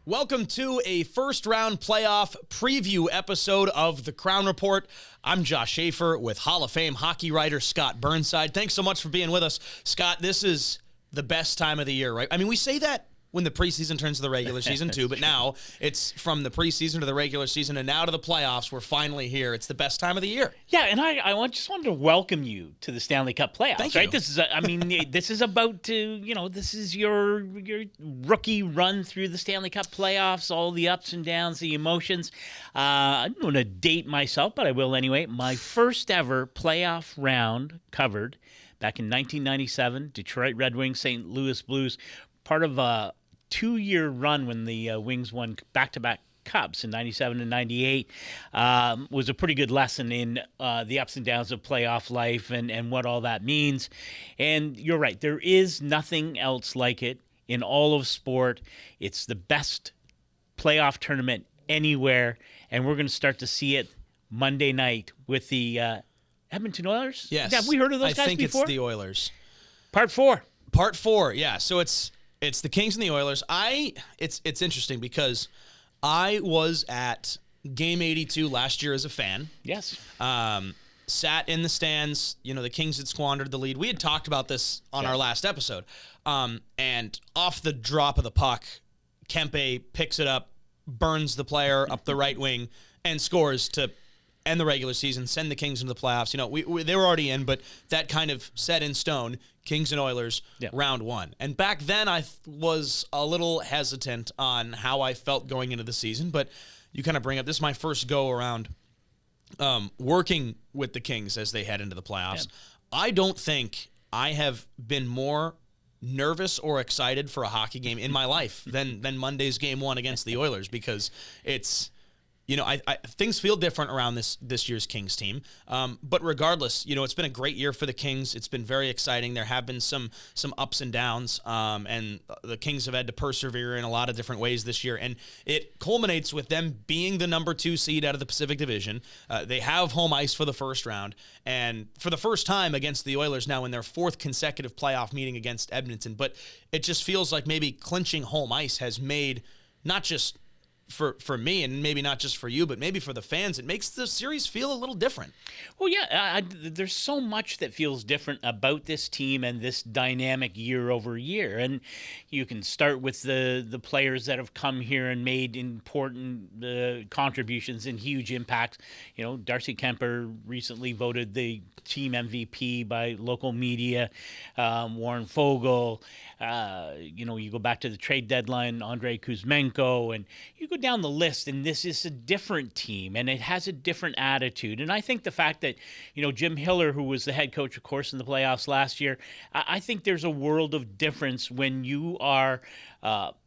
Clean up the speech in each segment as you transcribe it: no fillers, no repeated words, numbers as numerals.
Welcome to a first-round playoff preview episode of The Crown Report. I'm Josh Schaefer with Hall of Fame hockey writer Scott Burnside. Thanks so much for being with us. Scott, this is the best time of the year, right? I mean, we say that when the preseason turns to the regular season too, but now it's from the preseason to the regular season and now to the playoffs. We're finally here. It's the best time of the year. Yeah, and I just wanted to welcome you to the Stanley Cup Playoffs. Thank right? you. This is, this is about to, this is your rookie run through the Stanley Cup Playoffs, all the ups and downs, the emotions. I'm going to date myself, but I will anyway. My first ever playoff round covered back in 1997, Detroit Red Wings, St. Louis Blues, part of a 2-year run when the Wings won back-to-back Cups in 97 and 98 was a pretty good lesson in the ups and downs of playoff life and what all that means. And you're right, there is nothing else like it in all of sport. It's the best playoff tournament anywhere, and we're going to start to see it Monday night with the Edmonton Oilers. Yes. Have we heard of those guys I think before? it's the Oilers. Part 4. Part 4, yeah. So it's the Kings and the Oilers. It's interesting because I was at Game 82 last year as a fan. Yes. Sat in the stands. The Kings had squandered the lead. We had talked about this on our last episode. And off the drop of the puck, Kempe picks it up, burns the player up the right wing, and scores to end the regular season, send the Kings into the playoffs. They were already in, but that kind of set in stone. Kings and Oilers, round 1. And back then, I was a little hesitant on how I felt going into the season, but you kind of bring up, this is my first go-around working with the Kings as they head into the playoffs. Yeah. I don't think I have been more nervous or excited for a hockey game in my life than Monday's Game 1 against the Oilers, because it's... things feel different around this year's Kings team. But regardless, it's been a great year for the Kings. It's been very exciting. There have been some ups and downs, and the Kings have had to persevere in a lot of different ways this year. And it culminates with them being the number 2 seed out of the Pacific Division. They have home ice for the first round, and for the first time against the Oilers now in their 4th consecutive playoff meeting against Edmonton. But it just feels like maybe clinching home ice has made not just for me, and maybe not just for you, but maybe for the fans, it makes the series feel a little different. Well, yeah, there's so much that feels different about this team and this dynamic year over year. And you can start with the players that have come here and made important contributions and huge impacts. Darcy Kemper recently voted the team MVP by local media. Warren Fogle. You go back to the trade deadline, Andrei Kuzmenko, and you go down the list, and this is a different team, and it has a different attitude. And I think the fact that, Jim Hiller, who was the head coach, of course, in the playoffs last year, I think there's a world of difference when you are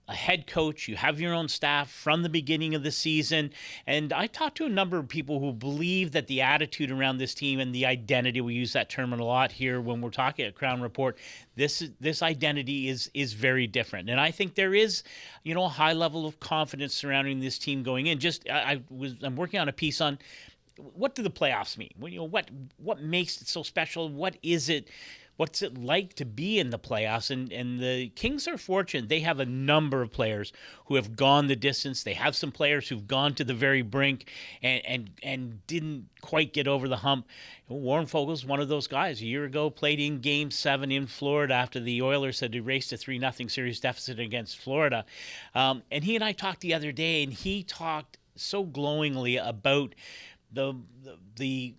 a head coach, you have your own staff from the beginning of the season. And I talked to a number of people who believe that the attitude around this team and the identity, we use that term a lot here when we're talking at Crown Report, this identity is very different. And I think there is, a high level of confidence surrounding this team going in. I'm working on a piece on what do the playoffs mean? What makes it so special? What is it? What's it like to be in the playoffs? And the Kings are fortunate. They have a number of players who have gone the distance. They have some players who've gone to the very brink and didn't quite get over the hump. Warren Fogel's one of those guys. A year ago, played in Game 7 in Florida after the Oilers had erased a 3-0 series deficit against Florida. And he and I talked the other day, and he talked so glowingly about the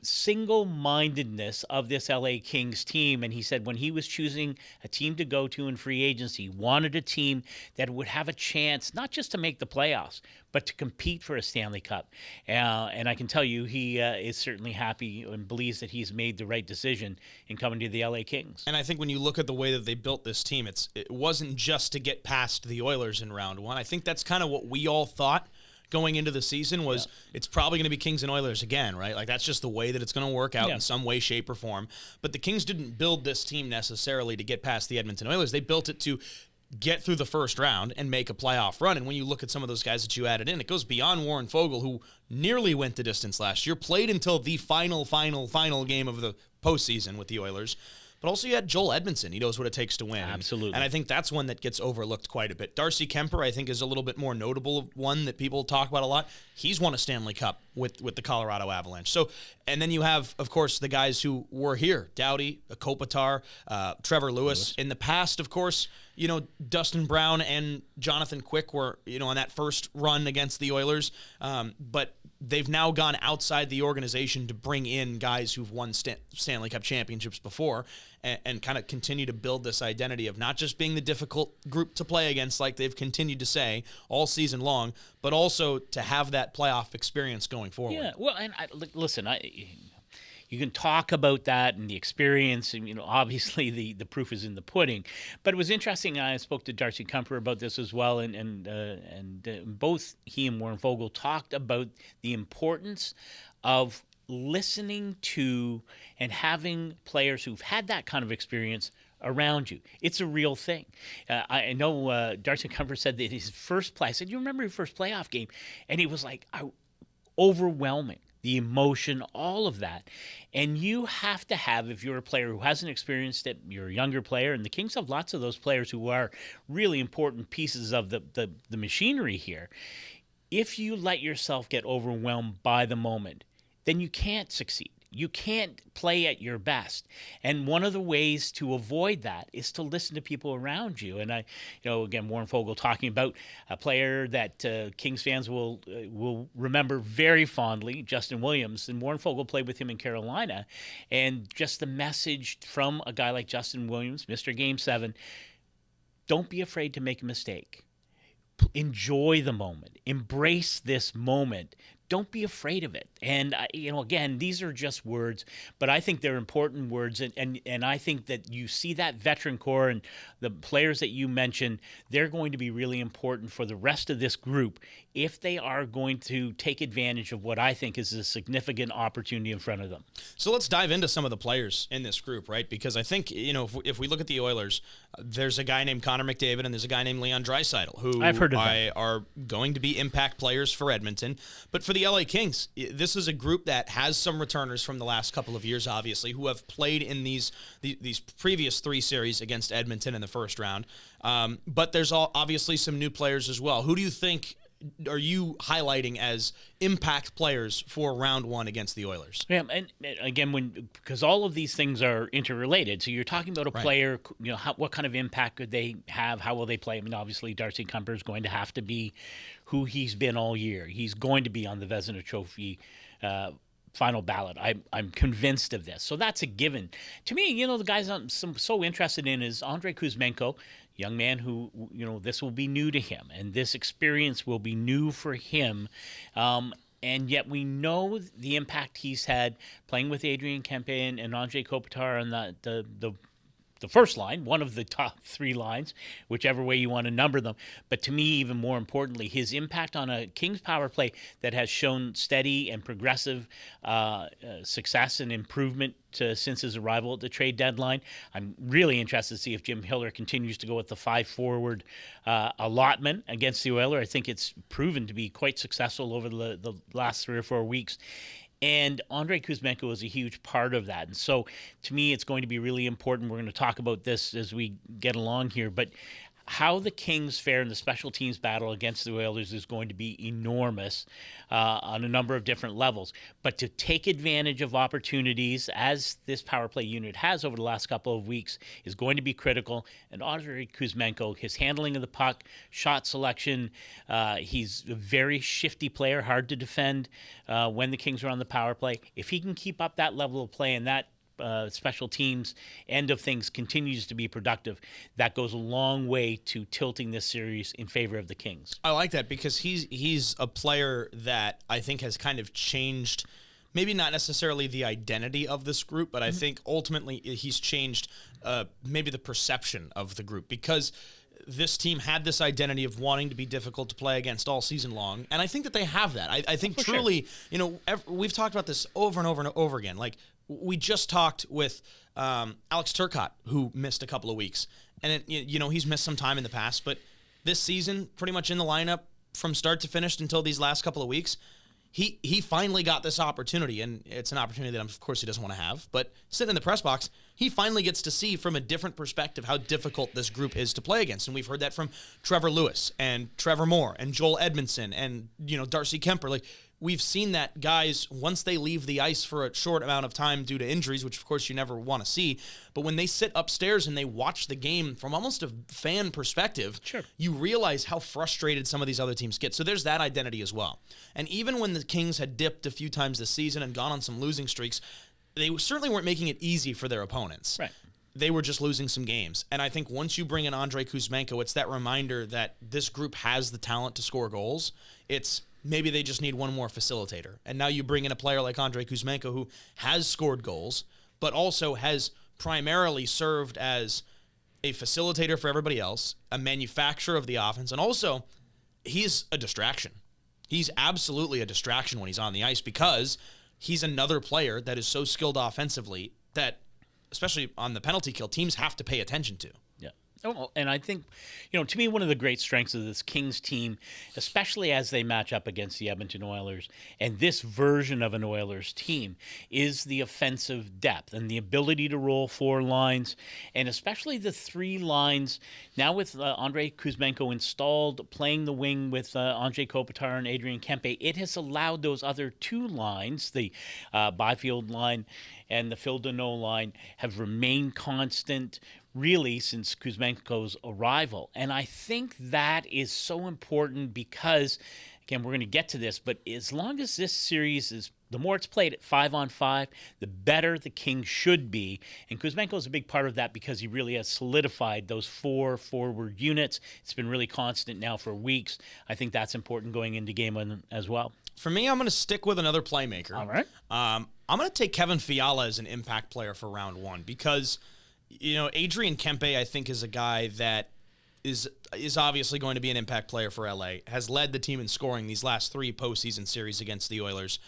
single-mindedness of this LA Kings team. And he said when he was choosing a team to go to in free agency, he wanted a team that would have a chance not just to make the playoffs, but to compete for a Stanley Cup. And I can tell you he is certainly happy and believes that he's made the right decision in coming to the LA Kings. And I think when you look at the way that they built this team, it wasn't just to get past the Oilers in round 1. I think that's kind of what we all thought going into the season was it's probably going to be Kings and Oilers again, right? Like that's just the way that it's going to work out in some way, shape, or form. But the Kings didn't build this team necessarily to get past the Edmonton Oilers. They built it to get through the first round and make a playoff run. And when you look at some of those guys that you added in, it goes beyond Warren Fogle, who nearly went the distance last year, played until the final game of the postseason with the Oilers. but also you had Joel Edmondson. He knows what it takes to win. Absolutely. And I think that's one that gets overlooked quite a bit. Darcy Kemper, I think, is a little bit more notable one that people talk about a lot. He's won a Stanley Cup with the Colorado Avalanche. So, and then you have, of course, the guys who were here, Doughty, Kopitar, Trevor Lewis. In the past, of course, Dustin Brown and Jonathan Quick were, on that first run against the Oilers. But they've now gone outside the organization to bring in guys who've won Stanley Cup championships before and kind of continue to build this identity of not just being the difficult group to play against, like they've continued to say all season long, but also to have that playoff experience going forward. Yeah, well, and listen, you can talk about that and the experience, and obviously the proof is in the pudding. But it was interesting. I spoke to Darcy Kemper about this as well, and both he and Warren Fogle talked about the importance of listening to and having players who've had that kind of experience around you. It's a real thing. I know Darcy Kemper said that his first play. I said, "You remember your first playoff game?" And he was like, overwhelming. The emotion, all of that. And you have to have, if you're a player who hasn't experienced it, you're a younger player, and the Kings have lots of those players who are really important pieces of the machinery here. If you let yourself get overwhelmed by the moment, then you can't succeed. You can't play at your best. And one of the ways to avoid that is to listen to people around you. And again, Warren Fogle talking about a player that Kings fans will remember very fondly, Justin Williams. And Warren Fogle played with him in Carolina. And just the message from a guy like Justin Williams, Mr. Game 7, don't be afraid to make a mistake. Enjoy the moment. Embrace this moment. Don't be afraid of it. And, again, these are just words, but I think they're important words. And I think that you see that veteran core and the players that you mentioned, they're going to be really important for the rest of this group if they are going to take advantage of what I think is a significant opportunity in front of them. So let's dive into some of the players in this group, right? Because I think, if we look at the Oilers, there's a guy named Connor McDavid and there's a guy named Leon Draisaitl who I've heard of them. are going to be impact players for Edmonton. But for the LA Kings, this is a group that has some returners from the last couple of years, obviously, who have played in these previous 3 series against Edmonton in the first round. But there's obviously some new players as well. Who do you think are you highlighting as impact players for round 1 against the Oilers? Yeah, and again, because all of these things are interrelated. So you're talking about a player, what kind of impact could they have? How will they play? I mean, obviously, Darcy Kemper is going to have to be who he's been all year. He's going to be on the Vezina Trophy final ballot. I'm convinced of this. So that's a given. To me, the guys I'm so interested in is Andrei Kuzmenko, young man who, this will be new to him, and this experience will be new for him. And yet we know the impact he's had playing with Adrian Kempe and Andrei Kopitar on the first line, one of the top 3 lines, whichever way you want to number them. But to me, even more importantly, his impact on a Kings power play that has shown steady and progressive success and improvement since his arrival at the trade deadline. I'm really interested to see if Jim Hiller continues to go with the 5-forward allotment against the Oilers. I think it's proven to be quite successful over the last 3 or 4 weeks. And Andrei Kuzmenko is a huge part of that. And so, to me, it's going to be really important. We're going to talk about this as we get along here. But how the Kings fare in the special teams battle against the Oilers is going to be enormous on a number of different levels. But to take advantage of opportunities, as this power play unit has over the last couple of weeks, is going to be critical. And Andrei Kuzmenko, his handling of the puck, shot selection, he's a very shifty player, hard to defend when the Kings are on the power play. If he can keep up that level of play and that special teams end of things continues to be productive, that goes a long way to tilting this series in favor of the Kings. I like that because he's a player that I think has kind of changed, maybe not necessarily the identity of this group, but I think ultimately he's changed maybe the perception of the group, because this team had this identity of wanting to be difficult to play against all season long, and I think that they have that. I think truly, we've talked about this over and over and over again. Like, we just talked with Alex Turcotte, who missed a couple of weeks. And, he's missed some time in the past. But this season, pretty much in the lineup from start to finish until these last couple of weeks, he finally got this opportunity. And it's an opportunity that, of course, he doesn't want to have. But sitting in the press box, he finally gets to see from a different perspective how difficult this group is to play against. And we've heard that from Trevor Lewis and Trevor Moore and Joel Edmondson and, Darcy Kemper. Like, we've seen that guys, once they leave the ice for a short amount of time due to injuries, which of course you never want to see, but when they sit upstairs and they watch the game from almost a fan perspective, sure, you realize how frustrated some of these other teams get. So there's that identity as well. And even when the Kings had dipped a few times this season and gone on some losing streaks, they certainly weren't making it easy for their opponents. Right. They were just losing some games. And I think once you bring in Andrei Kuzmenko, it's that reminder that this group has the talent to score goals. It's maybe they just need one more facilitator. And now you bring in a player like Andrei Kuzmenko who has scored goals, but also has primarily served as a facilitator for everybody else, a manufacturer of the offense, and also he's a distraction. He's absolutely a distraction when he's on the ice because he's another player that is so skilled offensively that, especially on the penalty kill, teams have to pay attention to. Yeah. Oh, and I think, to me, one of the great strengths of this Kings team, especially as they match up against the Edmonton Oilers, and this version of an Oilers team, is the offensive depth and the ability to roll four lines, and especially the three lines. Now with Andrei Kuzmenko installed, playing the wing with Andrei Kopitar and Adrian Kempe, it has allowed those other two lines, the Byfield line and the Phil Deneau line, have remained constant really since Kuzmenko's arrival. And I think that is so important because, again, we're going to get to this, but as long as this series is, the more it's played at 5-on-5, the better the Kings should be. And Kuzmenko is a big part of that because he really has solidified those four forward units. It's been really constant now for weeks. I think that's important going into game one as well. For me, I'm going to stick with another playmaker. All right. I'm going to take Kevin Fiala as an impact player for round one because Adrian Kempe, I think, is a guy that is obviously going to be an impact player for LA, has led the team in scoring these last three postseason series against the Oilers.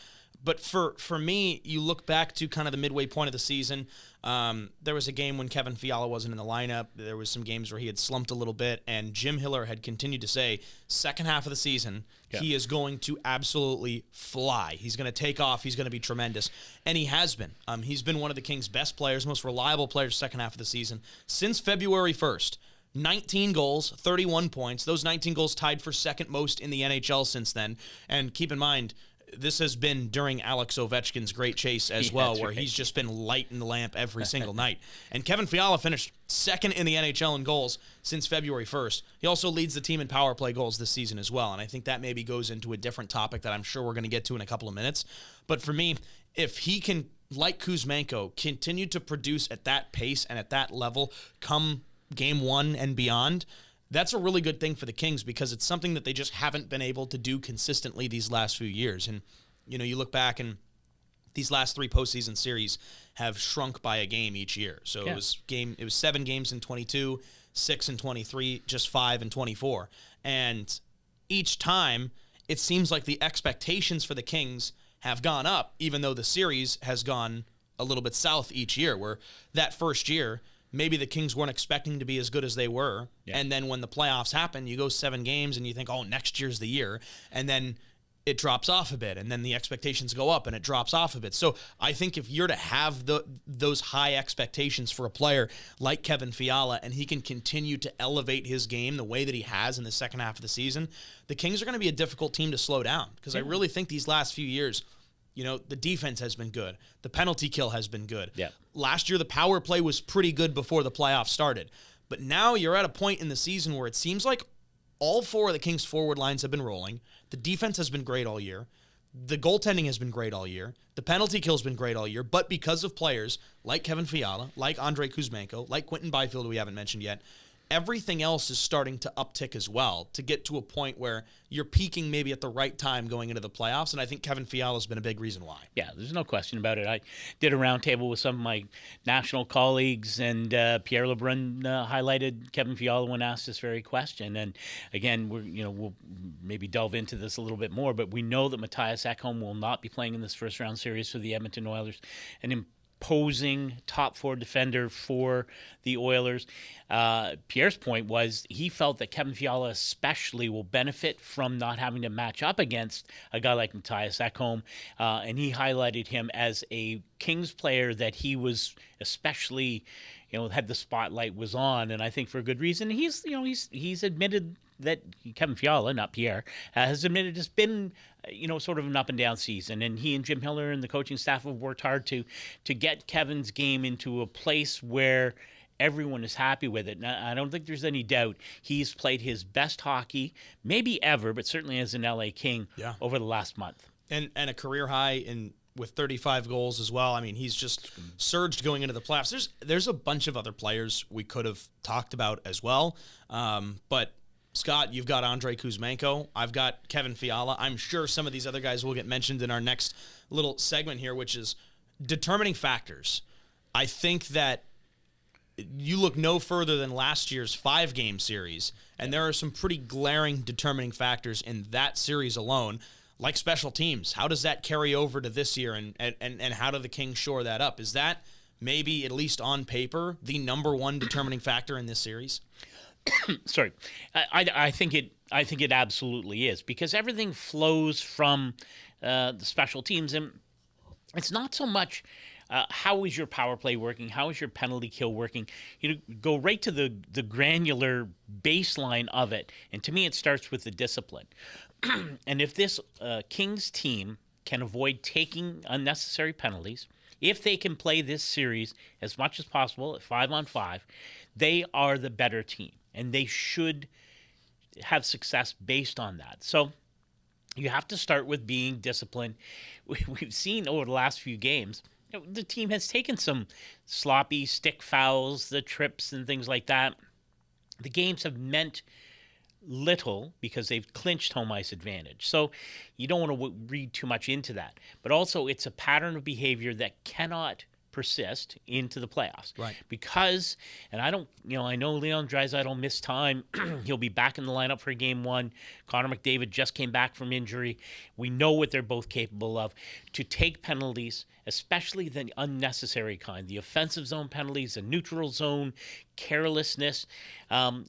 But for me, you look back to kind of the midway point of the season, there was a game when Kevin Fiala wasn't in the lineup. There was some games where he had slumped a little bit, and Jim Hiller had continued to say, second half of the season, he is going to absolutely fly. He's going to take off. He's going to be tremendous. And he has been. He's been one of the Kings' best players, most reliable players second half of the season since February 1st. 19 goals, 31 points. Those 19 goals tied for second most in the NHL since then. And keep in mind, this has been during Alex Ovechkin's great chase as well, where he's just been lighting the lamp every single night. And Kevin Fiala finished second in the NHL in goals since February 1st. He also leads the team in power play goals this season as well, and I think that maybe goes into a different topic that I'm sure we're going to get to in a couple of minutes. But for me, if he can, like Kuzmenko, continue to produce at that pace and at that level come game one and beyond, that's a really good thing for the Kings because it's something that they just haven't been able to do consistently these last few years. And, you look back and these last three postseason series have shrunk by a game each year. So it was 7 games in 22, 6 in 23, just 5 in 24. And each time it seems like the expectations for the Kings have gone up, even though the series has gone a little bit south each year, where that first year, maybe the Kings weren't expecting to be as good as they were. Yeah. And then when the playoffs happen, you go 7 games and you think, oh, next year's the year. And then it drops off a bit. And then the expectations go up and it drops off a bit. So I think if you're to have those high expectations for a player like Kevin Fiala and he can continue to elevate his game the way that he has in the second half of the season, the Kings are going to be a difficult team to slow down because I really think these last few years, the defense has been good. The penalty kill has been good. Yeah. Last year, the power play was pretty good before the playoffs started. But now you're at a point in the season where it seems like all 4 of the Kings' forward lines have been rolling. The defense has been great all year. The goaltending has been great all year. The penalty kill has been great all year. But because of players like Kevin Fiala, like Andrei Kuzmenko, like Quinton Byfield, who we haven't mentioned yet, everything else is starting to uptick as well to get to a point where you're peaking maybe at the right time going into the playoffs, and I think Kevin Fiala has been a big reason why. Yeah, there's no question about it. I did a roundtable with some of my national colleagues, and Pierre Lebrun highlighted Kevin Fiala when asked this very question. And again, we'll maybe delve into this a little bit more, but we know that Matthias Ekholm will not be playing in this first round series for the Edmonton Oilers, and imposing top four defender for the Oilers. Pierre's point was he felt that Kevin Fiala especially will benefit from not having to match up against a guy like Matthias Ekholm, and he highlighted him as a Kings player that he was especially, had the spotlight was on, and I think for a good reason. He's admitted that Kevin Fiala, not Pierre, has admitted it's been, sort of an up and down season, and he and Jim Hiller and the coaching staff have worked hard to get Kevin's game into a place where everyone is happy with it. Now, I don't think there's any doubt he's played his best hockey, maybe ever, but certainly as an LA King over the last month. And a career high with 35 goals as well. I mean, he's just surged going into the playoffs. There's a bunch of other players we could have talked about as well, but Scott, you've got Andrei Kuzmenko. I've got Kevin Fiala. I'm sure some of these other guys will get mentioned in our next little segment here, which is determining factors. I think that you look no further than last year's 5-game series, and there are some pretty glaring determining factors in that series alone, like special teams. How does that carry over to this year, and how do the Kings shore that up? Is that maybe, at least on paper, the number one determining factor in this series? Sorry, I think it absolutely is, because everything flows from the special teams, and it's not so much how is your power play working, how is your penalty kill working. Go right to the granular baseline of it, and to me, it starts with the discipline. And if this Kings team can avoid taking unnecessary penalties, if they can play this series as much as possible at 5-on-5, they are the better team. And they should have success based on that. So you have to start with being disciplined. We've seen over the last few games, the team has taken some sloppy stick fouls, the trips and things like that. The games have meant little because they've clinched home ice advantage. So you don't want to read too much into that. But also it's a pattern of behavior that cannot persist into the playoffs. Right. Because, and I know Leon Draisaitl missed time. He'll be back in the lineup for game one. Connor McDavid just came back from injury. We know what they're both capable of. To take penalties, especially the unnecessary kind, the offensive zone penalties, the neutral zone, carelessness.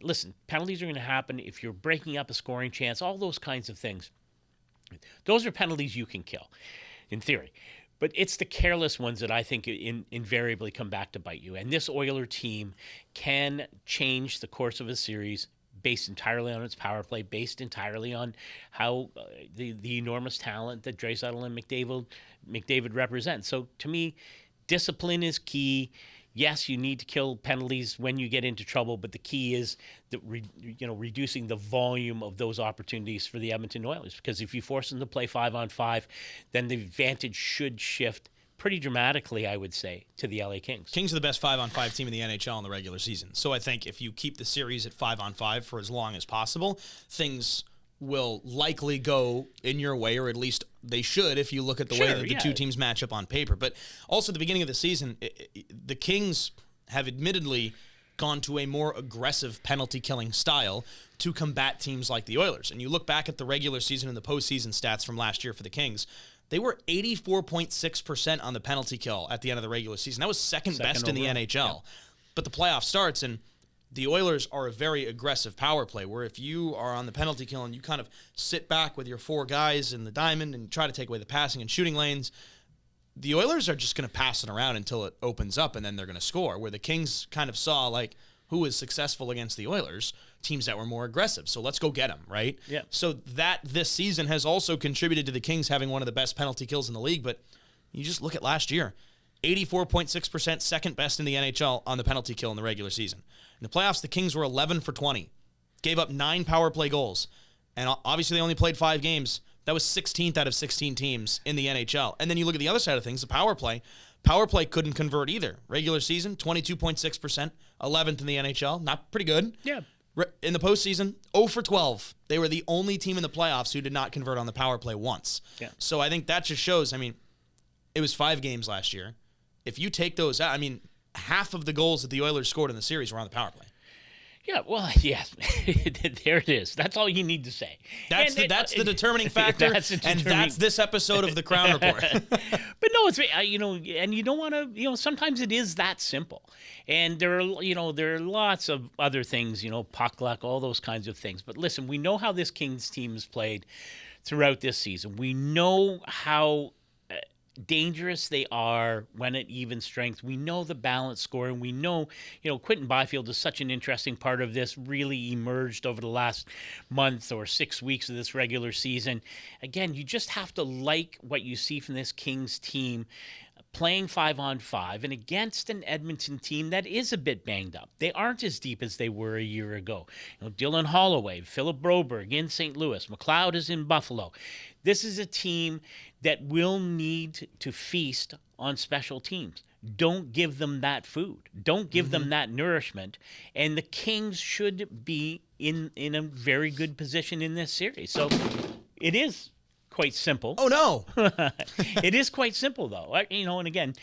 Listen, penalties are going to happen if you're breaking up a scoring chance, all those kinds of things. Those are penalties you can kill, in theory. But it's the careless ones that I think invariably come back to bite you. And this Oiler team can change the course of a series based entirely on its power play, based entirely on how the enormous talent that Draisaitl and McDavid represent. So to me, discipline is key. Yes, you need to kill penalties when you get into trouble, but the key is that reducing the volume of those opportunities for the Edmonton Oilers. Because if you force them to play 5-on-5, then the advantage should shift pretty dramatically, I would say, to the LA Kings. Kings are the best 5-on-5 team in the NHL in the regular season. So I think if you keep the series at 5-on-5 for as long as possible, things will likely go in your way, or at least they should if you look at the way that the two teams match up on paper. But also at the beginning of the season, the Kings have admittedly gone to a more aggressive penalty-killing style to combat teams like the Oilers. And you look back at the regular season and the postseason stats from last year for the Kings, they were 84.6% on the penalty kill at the end of the regular season. That was second best in the NHL. Yeah. But the playoff starts, and the Oilers are a very aggressive power play, where if you are on the penalty kill and you kind of sit back with your 4 guys in the diamond and try to take away the passing and shooting lanes, the Oilers are just going to pass it around until it opens up, and then they're going to score. Where the Kings kind of saw, like, who was successful against the Oilers? Teams that were more aggressive. So let's go get them, right? Yeah. So that this season has also contributed to the Kings having one of the best penalty kills in the league. But you just look at last year, 84.6%, second best in the NHL on the penalty kill in the regular season. In the playoffs, the Kings were 11 for 20, gave up 9 power play goals, and obviously they only played 5 games. That was 16th out of 16 teams in the NHL. And then you look at the other side of things, the power play. Power play couldn't convert either. Regular season, 22.6%, 11th in the NHL. Not pretty good. Yeah. In the postseason, 0 for 12. They were the only team in the playoffs who did not convert on the power play once. Yeah. So I think that just shows, it was 5 games last year. If you take those out, half of the goals that the Oilers scored in the series were on the power play. Yeah, well, yes, there it is. That's all you need to say. That's the determining factor, and that's this episode of the Crown Report. But no, it's and you don't want to, sometimes it is that simple. And there are lots of other things, puck luck, all those kinds of things. But listen, we know how this Kings team has played throughout this season. We know how dangerous they are when at even strength. We know the balance score, and we know, Quinton Byfield is such an interesting part of this, really emerged over the last month or 6 weeks of this regular season. Again, you just have to like what you see from this Kings team playing 5-on-5 and against an Edmonton team that is a bit banged up. They aren't as deep as they were a year ago. Dylan Holloway, Philip Broberg in St. Louis, McLeod is in Buffalo. This is a team that will need to feast on special teams. Don't give them that food. Don't give them that nourishment. And the Kings should be in a very good position in this series. So it is quite simple. Oh, no. It is quite simple, though. And again,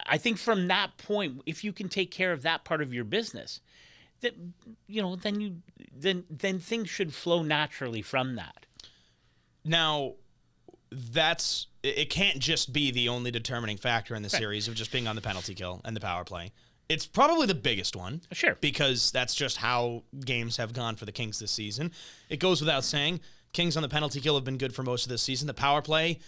I think from that point, if you can take care of that part of your business, that then things should flow naturally from that. Now, it can't just be the only determining factor in the series of just being on the penalty kill and the power play. It's probably the biggest one. Sure. Because that's just how games have gone for the Kings this season. It goes without saying, Kings on the penalty kill have been good for most of this season. The power play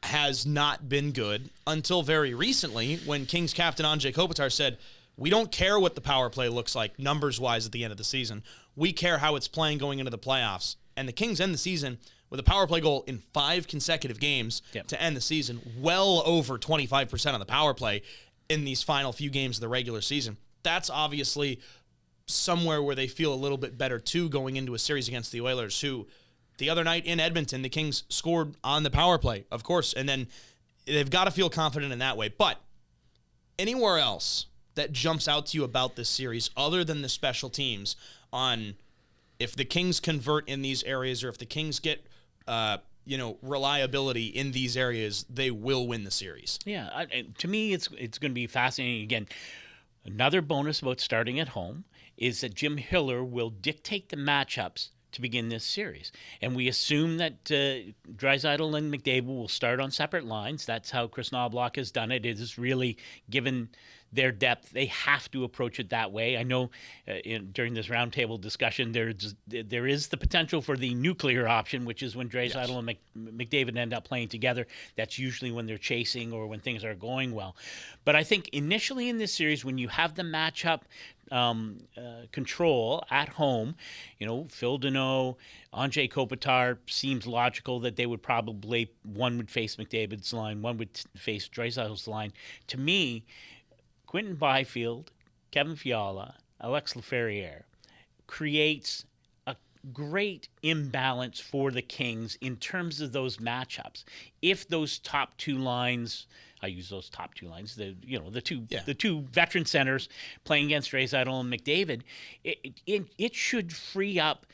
has not been good until very recently when Kings captain Andrzej Kopitar said, we don't care what the power play looks like numbers-wise at the end of the season. We care how it's playing going into the playoffs. And the Kings end the season with a power play goal in 5 consecutive games to end the season, well over 25% on the power play in these final few games of the regular season. That's obviously somewhere where they feel a little bit better, too, going into a series against the Oilers, who the other night in Edmonton, the Kings scored on the power play, of course, and then they've got to feel confident in that way. But anywhere else that jumps out to you about this series, other than the special teams, on if the Kings convert in these areas or if the Kings get reliability in these areas, they will win the series. Yeah, to me, it's going to be fascinating. Again, another bonus about starting at home is that Jim Hiller will dictate the matchups to begin this series. And we assume that Draisaitl and McDavid will start on separate lines. That's how Chris Knobloch has done it. It is really given their depth. They have to approach it that way. I know during this roundtable discussion, there is the potential for the nuclear option, which is when Draisaitl and McDavid end up playing together. That's usually when they're chasing or when things are going well. But I think initially in this series, when you have the matchup control at home, Phil Deneau, Andrzej Kopitar, seems logical that they would probably, one would face McDavid's line, one would face Draisaitl's line. To me, Quinton Byfield, Kevin Fiala, Alex Laferriere creates a great imbalance for the Kings in terms of those matchups. If those top two lines, I use those top two lines, the two veteran centers playing against Draisaitl and McDavid, it should free up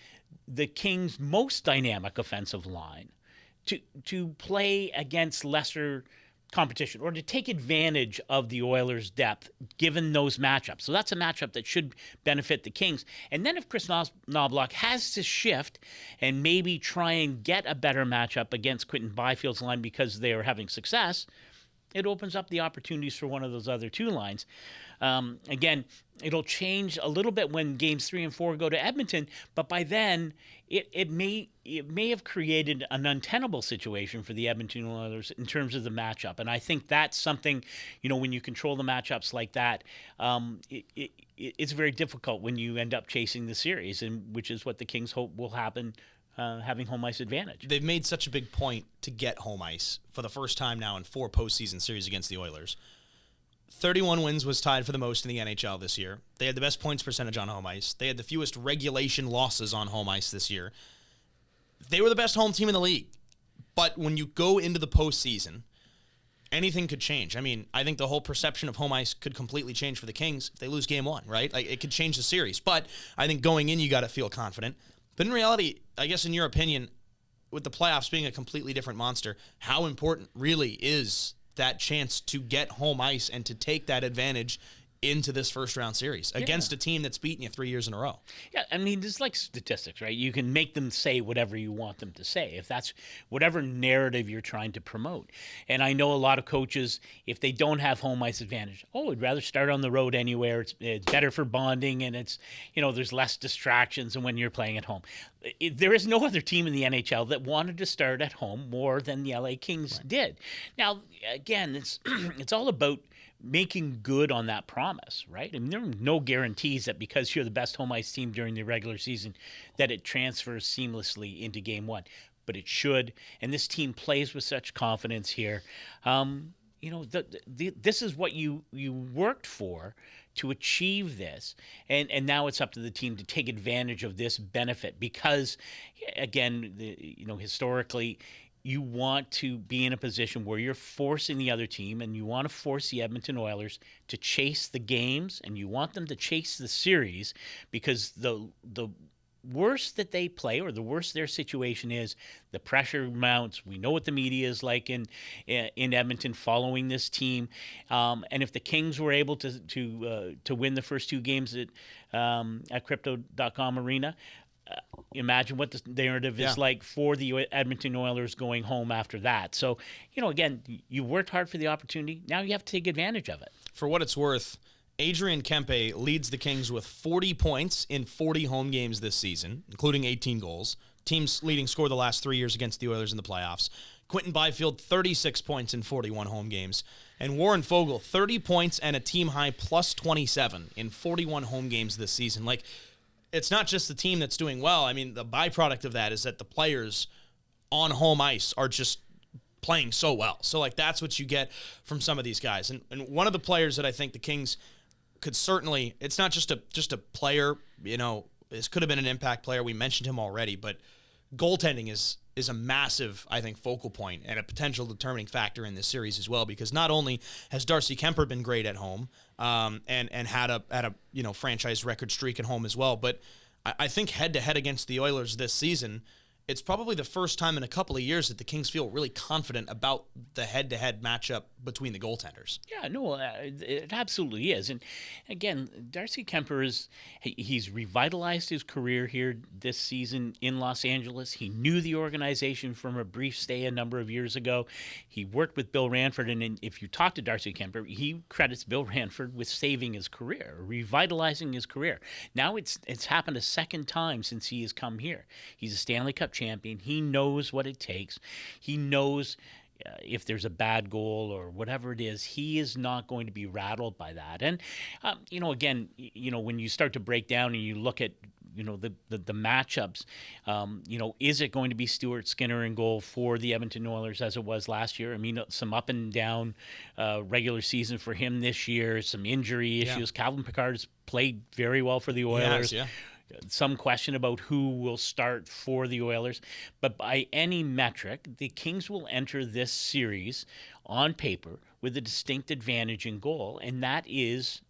the Kings' most dynamic offensive line to play against lesser competition or to take advantage of the Oilers' depth given those matchups. So that's a matchup that should benefit the Kings. And then if Chris Knobloch has to shift and maybe try and get a better matchup against Quinton Byfield's line because they are having success, it opens up the opportunities for one of those other two lines. Again, it'll change a little bit when games 3 and 4 go to Edmonton, but by then it may have created an untenable situation for the Edmonton Oilers in terms of the matchup. And I think that's something, when you control the matchups like that, it's very difficult when you end up chasing the series, and which is what the Kings hope will happen. Having home ice advantage. They've made such a big point to get home ice for the first time now in 4 postseason series against the Oilers. 31 wins was tied for the most in the NHL this year. They had the best points percentage on home ice. They had the fewest regulation losses on home ice this year. They were the best home team in the league. But when you go into the postseason, anything could change. I mean, I think the whole perception of home ice could completely change for the Kings if they lose game 1, right? Like, it could change the series. But I think going in, you got to feel confident. But in reality, I guess in your opinion, with the playoffs being a completely different monster, how important really is that chance to get home ice and to take that advantage into this first-round series against a team that's beaten you 3 years in a row. Yeah, I mean, it's like statistics, right? You can make them say whatever you want them to say, if that's whatever narrative you're trying to promote. And I know a lot of coaches, if they don't have home ice advantage, I'd rather start on the road anywhere. It's better for bonding, and it's, there's less distractions than when you're playing at home. There is no other team in the NHL that wanted to start at home more than the LA Kings did. Now, again, it's all about making good on that promise, right? I mean, there are no guarantees that because you're the best home ice team during the regular season that it transfers seamlessly into game one, but it should. And this team plays with such confidence here. This is what you worked for to achieve this, and now it's up to the team to take advantage of this benefit because, again, historically, you want to be in a position where you're forcing the other team, and you want to force the Edmonton Oilers to chase the games, and you want them to chase the series because the worse that they play or the worse their situation is, the pressure mounts. We know what the media is like in Edmonton following this team. And if the Kings were able to win the first two games at Crypto.com Arena, imagine what the narrative is like for the Edmonton Oilers going home after that. So, again, you worked hard for the opportunity. Now you have to take advantage of it. For what it's worth, Adrian Kempe leads the Kings with 40 points in 40 home games this season, including 18 goals. Team's leading scorer the last 3 years against the Oilers in the playoffs. Quentin Byfield, 36 points in 41 home games. And Warren Fogle, 30 points and a team-high plus 27 in 41 home games this season. It's not just the team that's doing well. I mean, the byproduct of that is that the players on home ice are just playing so well. So, that's what you get from some of these guys. And one of the players that I think the Kings could certainly, it's not just a player, this could have been an impact player. We mentioned him already, but goaltending is a massive, I think, focal point and a potential determining factor in this series as well, because not only has Darcy Kemper been great at home and had a franchise record streak at home as well, but I think head-to-head against the Oilers this season, it's probably the first time in a couple of years that the Kings feel really confident about the head-to-head matchup between the goaltenders. Yeah, no, it absolutely is. And again, Darcy Kemper he's revitalized his career here this season in Los Angeles. He knew the organization from a brief stay a number of years ago. He worked with Bill Ranford, and if you talk to Darcy Kemper, he credits Bill Ranford with saving his career, revitalizing his career. Now it's happened a second time since he has come here. He's a Stanley Cup champion. He knows what it takes. He knows if there's a bad goal or whatever it is, he is not going to be rattled by that. And again, when you start to break down and you look at the matchups, is it going to be Stuart Skinner in goal for the Edmonton Oilers as it was last year? I mean, some up and down regular season for him this year, some injury issues. Calvin Pickard has played very well for the Oilers. Yes, some question about who will start for the Oilers. But by any metric, the Kings will enter this series on paper with a distinct advantage in goal, and that's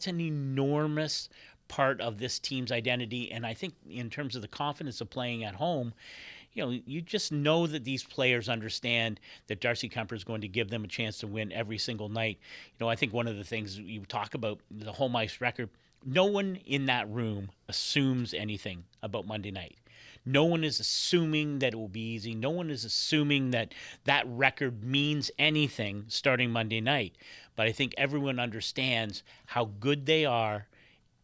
an enormous part of this team's identity. And I think in terms of the confidence of playing at home, you just know that these players understand that Darcy Kemper is going to give them a chance to win every single night. I think one of the things you talk about, the home ice record, no one in that room assumes anything about Monday night. No one is assuming that it will be easy. No one is assuming that record means anything starting Monday night. But I think everyone understands how good they are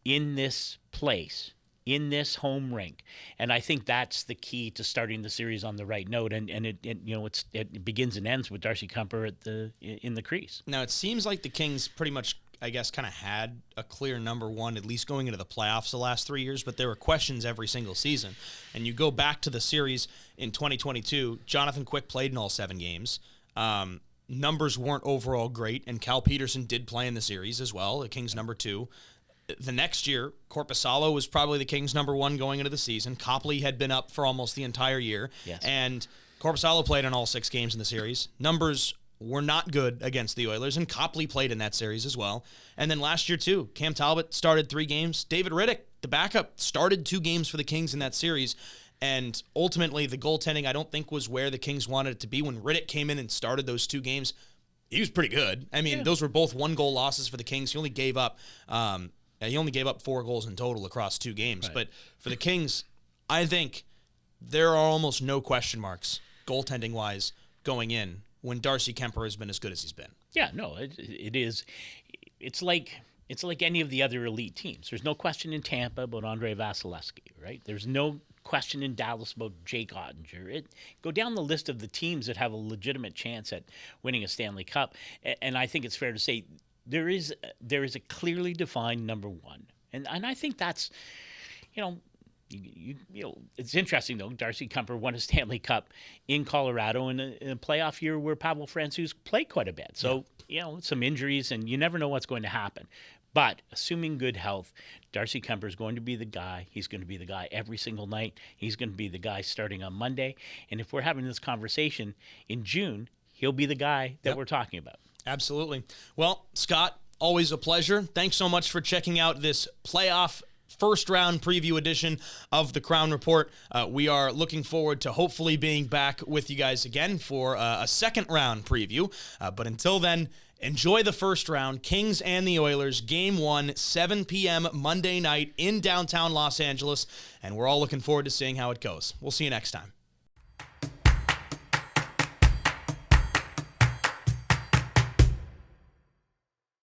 in this place, in this home rink. And I think that's the key to starting the series on the right note. And it begins and ends with Darcy Kemper in the crease. Now, it seems like the Kings pretty much, I guess, kind of had a clear number one, at least going into the playoffs the last 3 years, but there were questions every single season. And you go back to the series in 2022, Jonathan Quick played in all 7 games. Numbers weren't overall great, and Cal Peterson did play in the series as well, the Kings' number 2. The next year, Korpisalo was probably the Kings' number 1 going into the season. Copley had been up for almost the entire year. Yes. And Korpisalo played in all 6 games in the series. Numbers were not good against the Oilers, and Copley played in that series as well. And then last year, too, Cam Talbot started 3 games. David Riddick, the backup, started 2 games for the Kings in that series. And ultimately, the goaltending, I don't think, was where the Kings wanted it to be. When Riddick came in and started those 2 games, he was pretty good. I mean, those were both 1-goal losses for the Kings. He only gave up 4 goals in total across 2 games. Right. But for the Kings, I think there are almost no question marks goaltending-wise going in when Darcy Kemper has been as good as he's been. Yeah, no, it is. It's like any of the other elite teams. There's no question in Tampa about Andrei Vasilevsky, right? There's no question in Dallas about Jake Ottinger. Go down the list of the teams that have a legitimate chance at winning a Stanley Cup, and I think it's fair to say there is a clearly defined number one, and I think that's, it's interesting though. Darcy Kemper won a Stanley Cup in Colorado in a playoff year where Pavel Francouz played quite a bit. So some injuries, and you never know what's going to happen. But assuming good health, Darcy Kemper is going to be the guy. He's going to be the guy every single night. He's going to be the guy starting on Monday. And if we're having this conversation in June, he'll be the guy that we're talking about. Absolutely. Well, Scott, always a pleasure. Thanks so much for checking out this playoff first round preview edition of the Crown Report. We are looking forward to hopefully being back with you guys again for a second round preview. But until then, enjoy the first round. Kings and the Oilers, Game 1, 7 p.m. Monday night in downtown Los Angeles. And we're all looking forward to seeing how it goes. We'll see you next time.